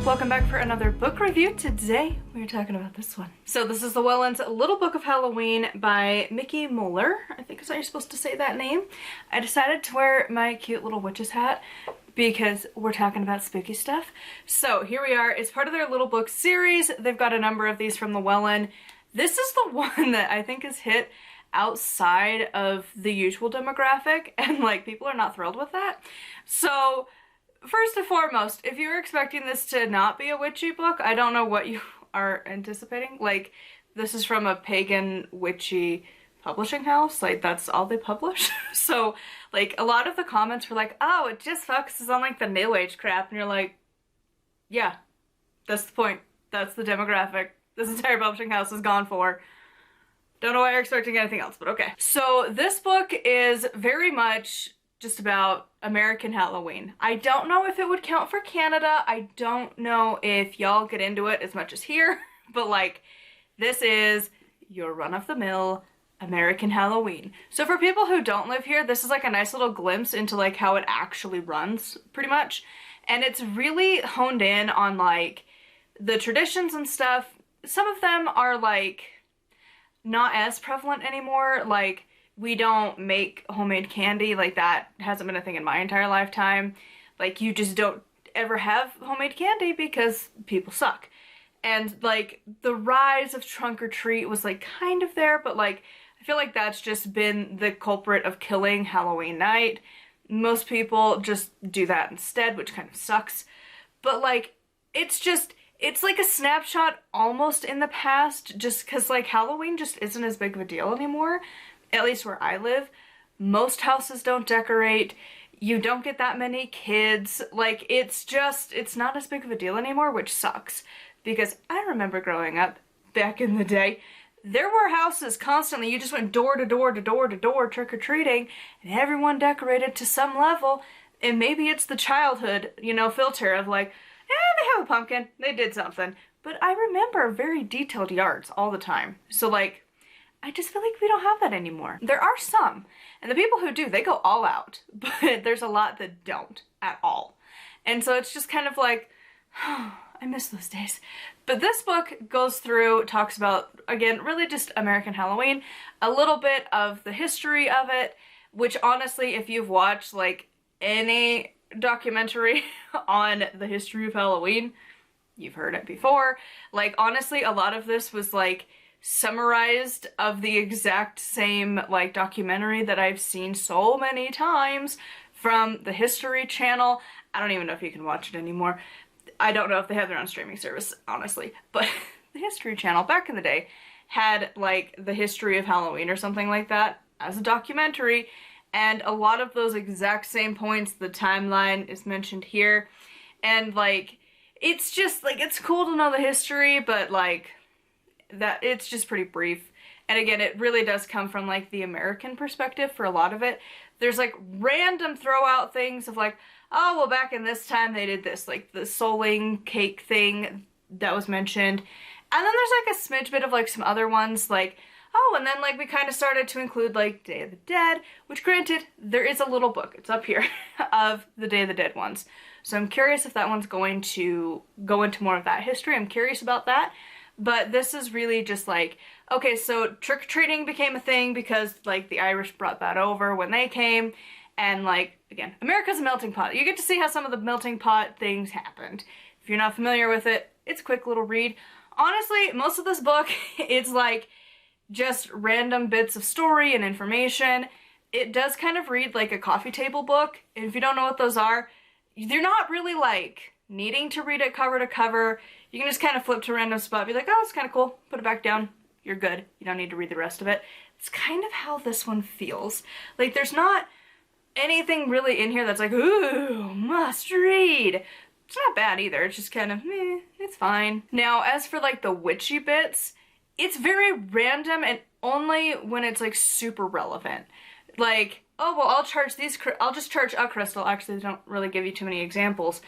welcome back for another book review. Today we're talking about this one. So this is Llewellyn's Little Book of Halloween by Mickey Muller. I think is how you're supposed to say that name. I decided to wear my cute little witch's hat because we're talking about spooky stuff. So here we are. It's part of their little book series. They've got a number of these from Llewellyn. This is the one that I think is hit outside of the usual demographic, and like people are not thrilled with that. So first and foremost, if you're expecting this to not be a witchy book, I don't know what you are anticipating. Like, this is from a pagan witchy publishing house. Like, that's all they publish. So, like, a lot of the comments were like, oh, it just focuses on, like, the New Age crap. And you're like, yeah, that's the point. That's the demographic this entire publishing house is gone for. Don't know why you're expecting anything else, but okay. So, this book is very much just about American Halloween. I don't know if it would count for Canada. I don't know if y'all get into it as much as here, but like, this is your run-of-the-mill American Halloween. So for people who don't live here, this is like a nice little glimpse into like how it actually runs, pretty much. And it's really honed in on like the traditions and stuff. Some of them are like not as prevalent anymore. Like, we don't make homemade candy. Like, that hasn't been a thing in my entire lifetime. Like, you just don't ever have homemade candy because people suck. And, like, the rise of trunk or treat was, like, kind of there, but, like, I feel like that's just been the culprit of killing Halloween night. Most people just do that instead, which kind of sucks. But, like, it's like a snapshot almost in the past, just because, like, Halloween just isn't as big of a deal anymore. At least where I live. Most houses don't decorate. You don't get that many kids. Like, it's not as big of a deal anymore, which sucks. Because I remember growing up back in the day, there were houses constantly. You just went door to door to door to door trick-or-treating, and everyone decorated to some level. And maybe it's the childhood, you know, filter of like, they have a pumpkin. They did something. But I remember very detailed yards all the time. So, like, I just feel like we don't have that anymore. There are some, and the people who do, they go all out, but there's a lot that don't at all. And so it's just kind of like, oh, I miss those days. But this book goes through, talks about, again, really just American Halloween, a little bit of the history of it, which honestly, if you've watched like any documentary on the history of Halloween, you've heard it before. Like, honestly, a lot of this was like summarized of the exact same like documentary that I've seen so many times from the History Channel. I don't even know if you can watch it anymore. I don't know if they have their own streaming service, honestly, but the History Channel back in the day had like the history of Halloween or something like that as a documentary, and a lot of those exact same points, the timeline is mentioned here. And like, it's just like, it's cool to know the history, but like, that it's just pretty brief. And again, it really does come from like the American perspective for a lot of it. There's like random throw out things of like, oh, well, back in this time they did this, like the souling cake thing that was mentioned. And then there's like a smidge bit of like some other ones, like, oh, and then like we kind of started to include like Day of the Dead, which granted, there is a little book, it's up here, of the Day of the Dead ones. So I'm curious if that one's going to go into more of that history. I'm curious about that. But this is really just like, okay, so trick-or-treating became a thing because, like, the Irish brought that over when they came. And, like, again, America's a melting pot. You get to see how some of the melting pot things happened. If you're not familiar with it, it's a quick little read. Honestly, most of this book, it's, like, just random bits of story and information. It does kind of read like a coffee table book. And if you don't know what those are, they're not really, like, needing to read it cover to cover. You can just kind of flip to a random spot, be like, oh, it's kind of cool, put it back down, you're good. You don't need to read the rest of it. It's kind of how this one feels. Like, there's not anything really in here that's like, ooh, must read. It's not bad either, it's just kind of, meh, it's fine. Now, as for like the witchy bits, it's very random and only when it's like super relevant. Like, oh, well, I'll just charge a crystal. Actually, they don't really give you too many examples.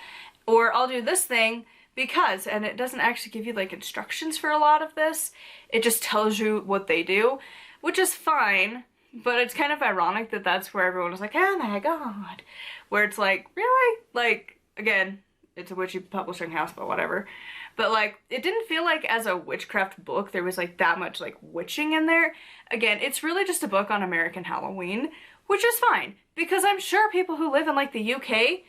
Or I'll do this thing because, and it doesn't actually give you like instructions for a lot of this. It just tells you what they do, which is fine, but it's kind of ironic that that's where everyone was like, oh my god. Where it's like, really? Like, again, it's a witchy publishing house, but whatever. But like, it didn't feel like as a witchcraft book there was like that much like witching in there. Again, it's really just a book on American Halloween, which is fine, because I'm sure people who live in like the UK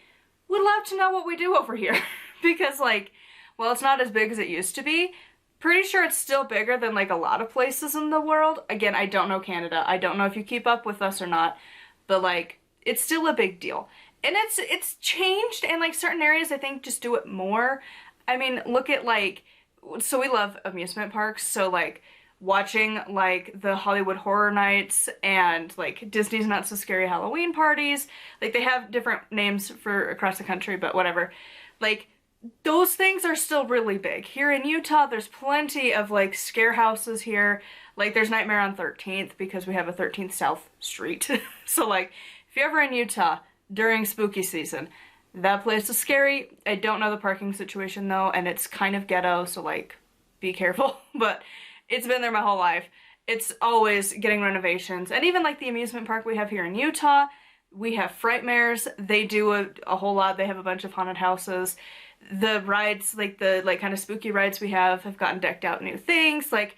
would love to know what we do over here. Because like, well, it's not as big as it used to be. Pretty sure it's still bigger than like a lot of places in the world. Again, I don't know Canada. I don't know if you keep up with us or not, but like, it's still a big deal. And it's changed, and like certain areas I think just do it more. I mean, look at like, so we love amusement parks, so like watching like the Hollywood Horror Nights and like Disney's Not So Scary Halloween parties, like they have different names for across the country, but whatever. Like, those things are still really big. Here in Utah, there's plenty of like scare houses here. Like there's Nightmare on 13th because we have a 13th South Street. So like, if you're ever in Utah during spooky season, that place is scary. I don't know the parking situation though, and it's kind of ghetto, so like, be careful. But it's been there my whole life. It's always getting renovations. And even like the amusement park we have here in Utah, we have Frightmares. They do a whole lot. They have a bunch of haunted houses. The rides, like the kind of spooky rides we have gotten decked out new things. Like,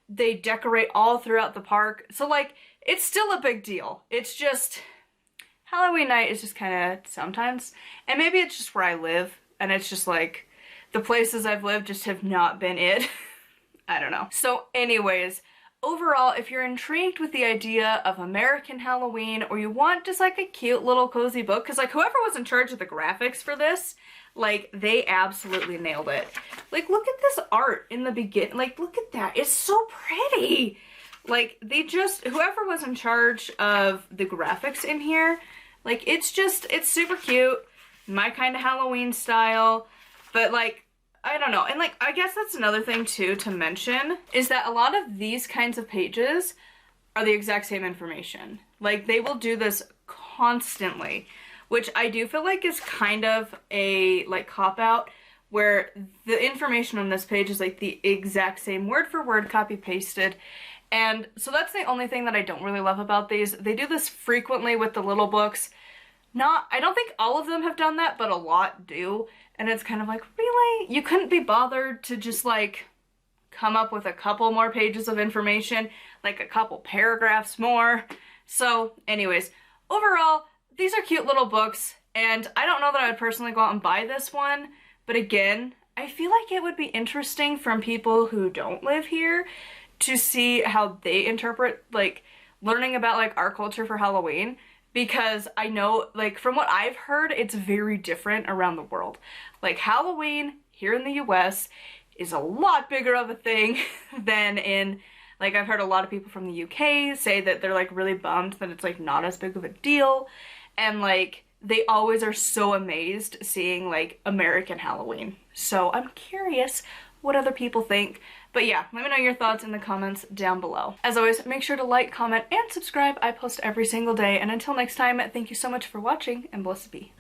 they decorate all throughout the park. So like, it's still a big deal. It's just, Halloween night is just kind of sometimes, and maybe it's just where I live, and it's just like, the places I've lived just have not been it. I don't know. So anyways, overall, if you're intrigued with the idea of American Halloween, or you want just like a cute little cozy book, because like whoever was in charge of the graphics for this, like, they absolutely nailed it. Like, look at this art in the beginning. Like, look at that. It's so pretty. Like, they just, whoever was in charge of the graphics in here, like, it's just, it's super cute. My kind of Halloween style. But, like, I don't know. And, like, I guess that's another thing, too, to mention, is that a lot of these kinds of pages are the exact same information. Like, they will do this constantly, which I do feel like is kind of a, like, cop-out, where the information on this page is, like, the exact same word for word copy-pasted. And so that's the only thing that I don't really love about these. They do this frequently with the little books. I don't think all of them have done that, but a lot do. And it's kind of like, really? You couldn't be bothered to just, like, come up with a couple more pages of information, like a couple paragraphs more? So, anyways, overall, these are cute little books, and I don't know that I would personally go out and buy this one, but again, I feel like it would be interesting from people who don't live here to see how they interpret, like, learning about, like, our culture for Halloween, because I know, like, from what I've heard, it's very different around the world. Like, Halloween here in the US is a lot bigger of a thing than in, like, I've heard a lot of people from the UK say that they're, like, really bummed that it's, like, not as big of a deal. And, like, they always are so amazed seeing, like, American Halloween. So I'm curious what other people think. But yeah, let me know your thoughts in the comments down below. As always, make sure to like, comment, and subscribe. I post every single day. And until next time, thank you so much for watching, and blessed be.